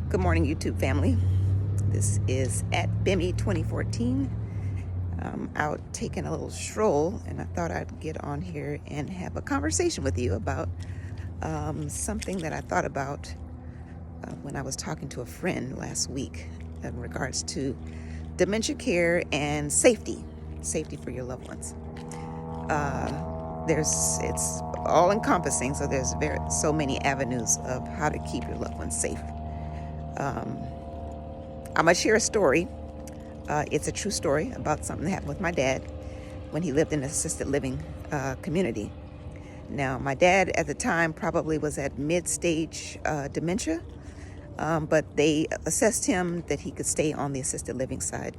Good morning, YouTube family. This is at Bimmy 2014. I'm out taking a little stroll, and I thought I'd get on here and have a conversation with you about something that I thought about when I was talking to a friend last week in regards to dementia care and safety for your loved ones. It's all encompassing, so there's so many avenues of how to keep your loved ones safe. I'm going to share a story. It's a true story about something that happened with my dad when he lived in an assisted living community. Now, my dad at the time probably was at mid-stage dementia, but they assessed him that he could stay on the assisted living side.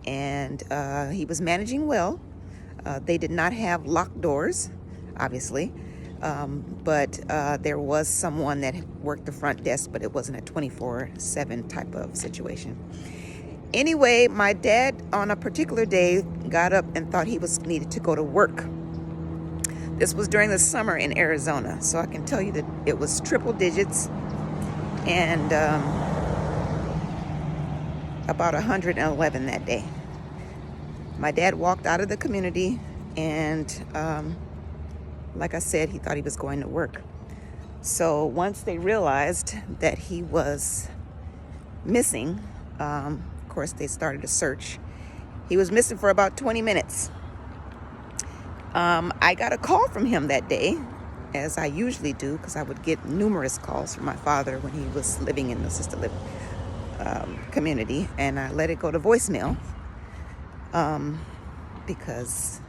And he was managing well. They did not have locked doors, obviously. But there was someone that worked the front desk, but it wasn't a 24/7 type of situation. Anyway, my dad on a particular day got up and thought he needed to go to work. This was during the summer in Arizona, so I can tell you that it was triple digits and about 111 that day. My dad walked out of the community and like I said, he thought he was going to work. So once they realized that he was missing, of course, they started a search. He was missing for about 20 minutes. I got a call from him that day, as I usually do, because I would get numerous calls from my father when he was living in the assisted living community, and I let it go to voicemail because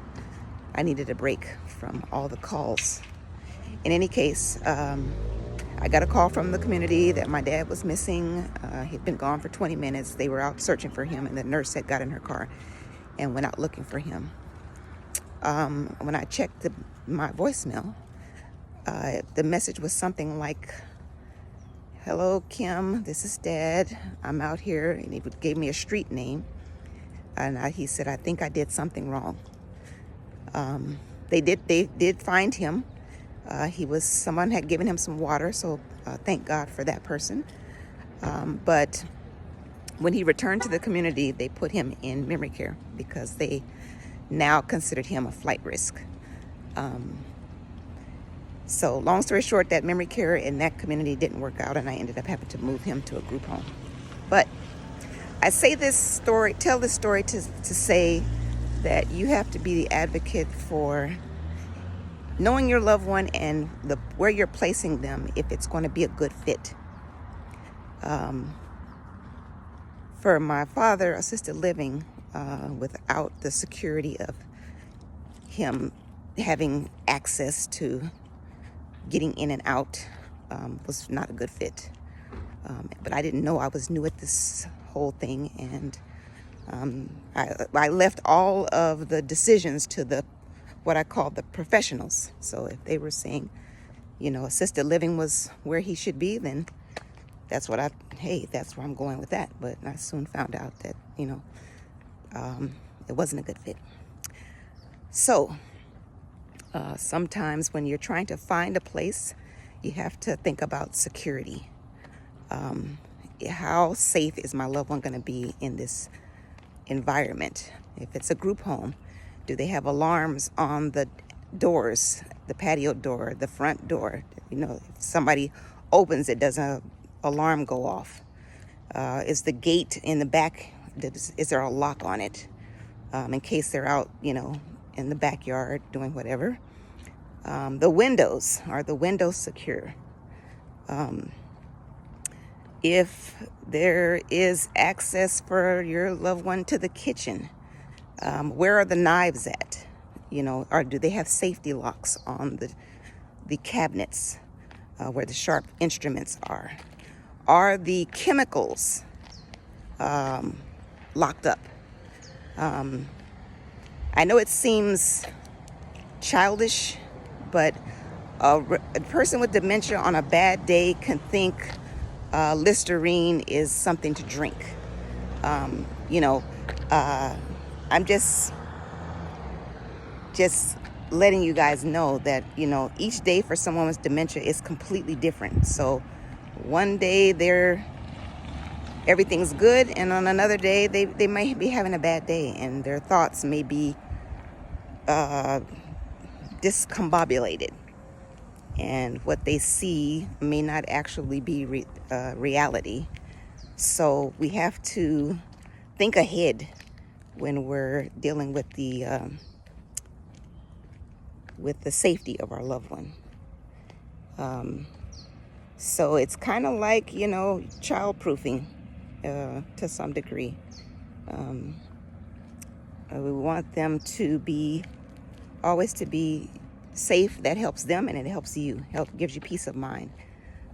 I needed a break from all the calls. In any case, I got a call from the community that my dad was missing. He'd been gone for 20 minutes. They were out searching for him, and the nurse had got in her car and went out looking for him. When I checked my voicemail, the message was something like, "Hello, Kim, this is Dad. I'm out here," and he gave me a street name. And he said, "I think I did something wrong." They did find him. Someone had given him some water, so thank God for that person. But when he returned to the community, they put him in memory care because they now considered him a flight risk. So long story short, that memory care in that community didn't work out, and I ended up having to move him to a group home. But I tell this story to say that you have to be the advocate for knowing your loved one and where you're placing them, if it's going to be a good fit. For my father, assisted living, without the security of him having access to getting in and out, was not a good fit. But I didn't know. I was new at this whole thing, and I left all of the decisions to what I call the professionals. So if they were saying, assisted living was where he should be, then that's where I'm going with that. But I soon found out that, it wasn't a good fit. So sometimes when you're trying to find a place, you have to think about security. How safe is my loved one going to be in this environment? If it's a group home, do they have alarms on the doors, the patio door, the front door? If somebody opens it, does an alarm go off? Is the gate in the back, is there a lock on it? In case they're out, in the backyard doing whatever. The windows, are the windows secure? If there is access for your loved one to the kitchen, where are the knives at? Or do they have safety locks on the cabinets where the sharp instruments are? Are the chemicals locked up? I know it seems childish, but a person with dementia on a bad day can think Listerine is something to drink. I'm just letting you guys know that, each day for someone with dementia is completely different. So one day they're everything's good, and on another day they might be having a bad day, and their thoughts may be discombobulated, and what they see may not actually be reality. So we have to think ahead when we're dealing with the safety of our loved one. So it's kind of like, child-proofing to some degree. We want them to be always to be safe. That helps them, and it helps you. Gives you peace of mind.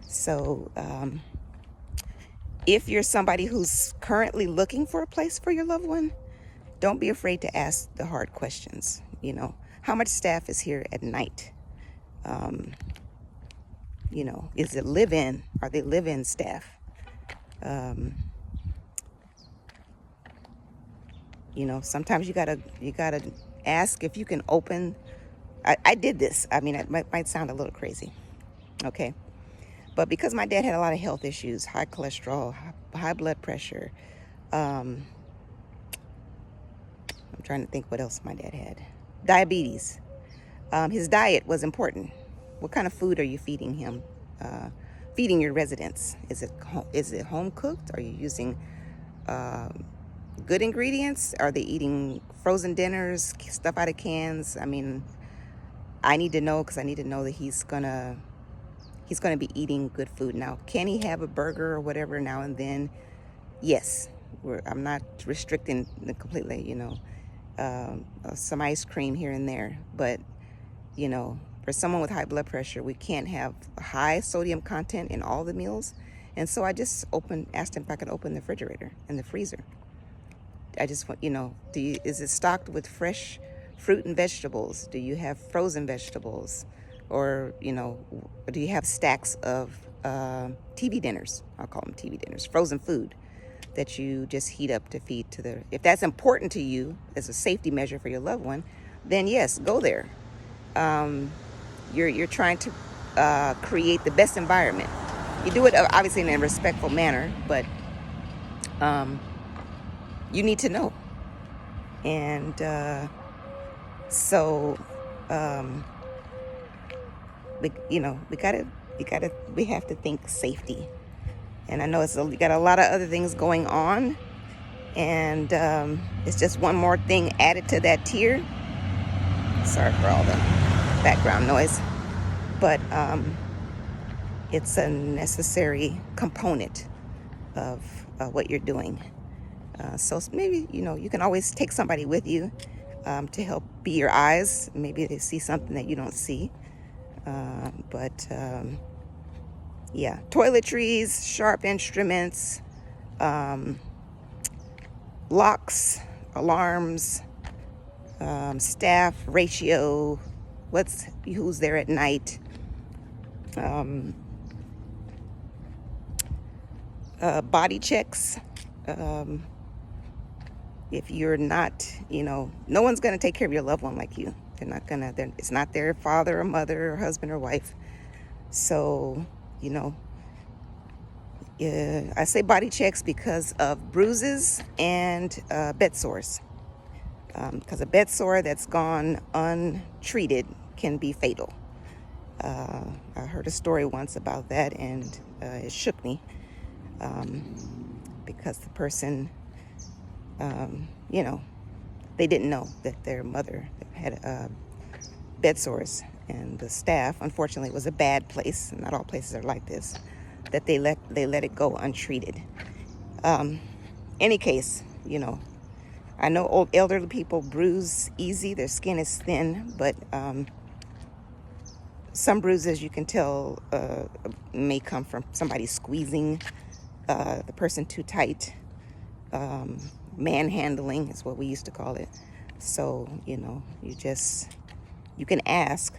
So if you're somebody who's currently looking for a place for your loved one, don't be afraid to ask the hard questions. How much staff is here at night? Is it live-in? Are they live-in staff? Sometimes you gotta ask if you can open. I did this. I mean, it might sound a little crazy, okay? But because my dad had a lot of health issues, high cholesterol, high blood pressure, I'm trying to think what else my dad had. Diabetes. His diet was important. What kind of food are you feeding him? Feeding your residents? Is it home cooked? Are you using good ingredients? Are they eating frozen dinners, stuff out of cans? I mean, I need to know, because I need to know that he's gonna be eating good food. Now, can he have a burger or whatever now and then? Yes. I'm not restricting completely, some ice cream here and there. But, for someone with high blood pressure, we can't have high sodium content in all the meals. And so I just asked him if I could open the refrigerator and the freezer. I just want, is it stocked with fresh fruit and vegetables? Do you have frozen vegetables? Or, do you have stacks of TV dinners? I'll call them TV dinners, frozen food that you just heat up to feed to if that's important to you as a safety measure for your loved one, then yes, go there. You're trying to create the best environment. You do it obviously in a respectful manner, but you need to know. And we have to think safety. And I know you got a lot of other things going on, and it's just one more thing added to that tier. Sorry for all the background noise, but it's a necessary component of what you're doing. So maybe, you can always take somebody with you to help be your eyes. Maybe they see something that you don't see. Yeah, toiletries, sharp instruments, locks, alarms, staff ratio, who's there at night, body checks. If you're not, no one's going to take care of your loved one like you. It's not their father or mother or husband or wife. So, I say body checks because of bruises and bed sores. Because a bed sore that's gone untreated can be fatal. I heard a story once about that, and it shook me. Because the person, they didn't know that their mother had bed sores, and the staff, unfortunately, it was a bad place. Not all places are like this. That they let it go untreated. Any case, I know old elderly people bruise easy. Their skin is thin, but some bruises you can tell may come from somebody squeezing the person too tight. Manhandling is what we used to call it. So, you can ask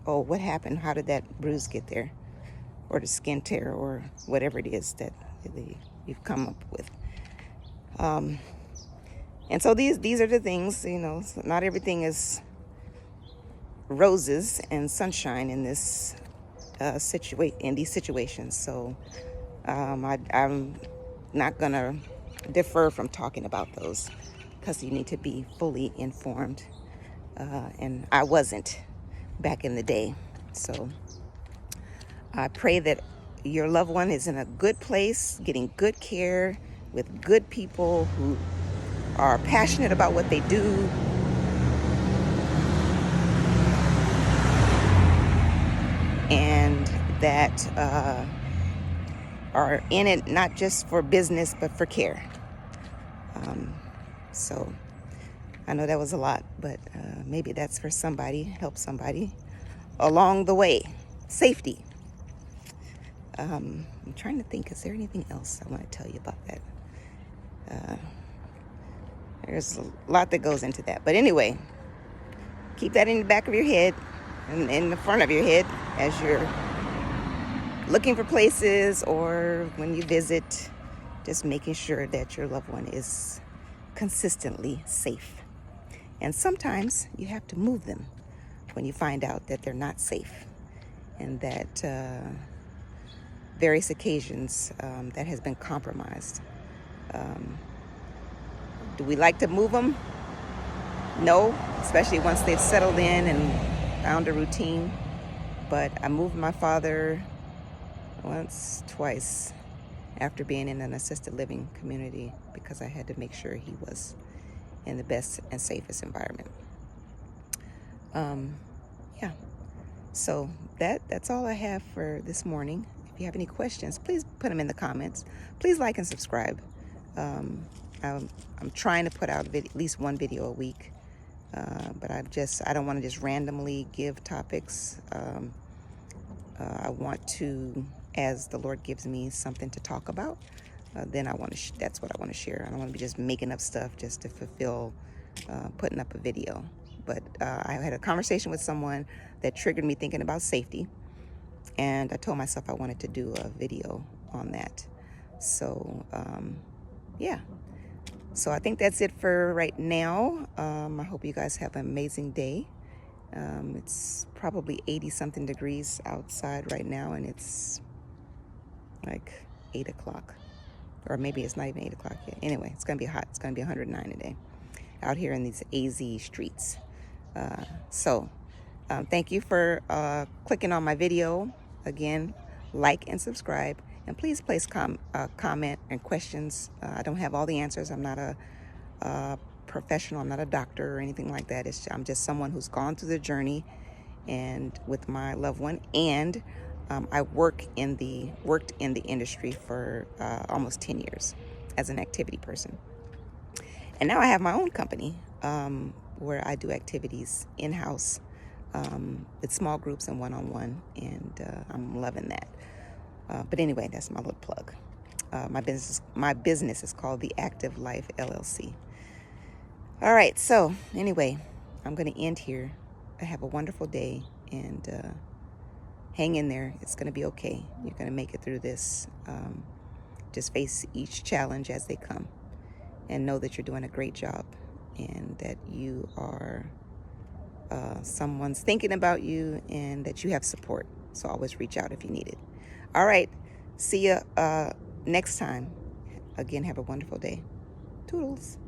what happened? How did that bruise get there? Or the skin tear, or whatever it is that you've come up with. And so these are the things, not everything is roses and sunshine in this in these situations. So I'm not gonna defer from talking about those because you need to be fully informed. And I wasn't back in the day. So I pray that your loved one is in a good place, getting good care with good people who are passionate about what they do, and that are in it not just for business but for care. So I know that was a lot, but maybe that's for somebody, help somebody along the way. Safety. I'm trying to think, is there anything else I want to tell you about that? There's a lot that goes into that. But anyway, keep that in the back of your head and in the front of your head as you're looking for places or when you visit, just making sure that your loved one is consistently safe. And sometimes you have to move them when you find out that they're not safe, and that various occasions that has been compromised. Do we like to move them? No, especially once they've settled in and found a routine. But I moved my father twice after being in an assisted living community because I had to make sure he was in the best and safest environment. Yeah, so that's all I have for this morning. If you have any questions, please put them in the comments. Please like and subscribe. I'm trying to put out at least one video a week, but I don't want to just randomly give topics. I want to, as the Lord gives me something to talk about, then I want to. That's what I want to share. I don't want to be just making up stuff just to fulfill putting up a video. But I had a conversation with someone that triggered me thinking about safety, and I told myself I wanted to do a video on that. So yeah. So I think that's it for right now. I hope you guys have an amazing day. It's probably 80 something degrees outside right now, and it's like 8 o'clock, or maybe it's not even 8 o'clock yet. Anyway, it's gonna be hot. It's gonna be 109 today out here in these AZ streets. So thank you for clicking on my video. Again, like and subscribe, and please place comment and questions. I don't have all the answers. I'm not a professional. I'm not a doctor or anything like that. I'm just someone who's gone through the journey and with my loved one, and I worked in the industry for almost 10 years as an activity person. And now I have my own company where I do activities in-house with small groups and one-on-one, and I'm loving that. But anyway, that's my little plug. My business is called The Active Life LLC. All right, so anyway, I'm going to end here. Have a wonderful day, and hang in there. It's going to be okay. You're going to make it through this. Just face each challenge as they come, and know that you're doing a great job, and that you are someone's thinking about you, and that you have support. So always reach out if you need it. All right, see you next time. Again, have a wonderful day. Toodles.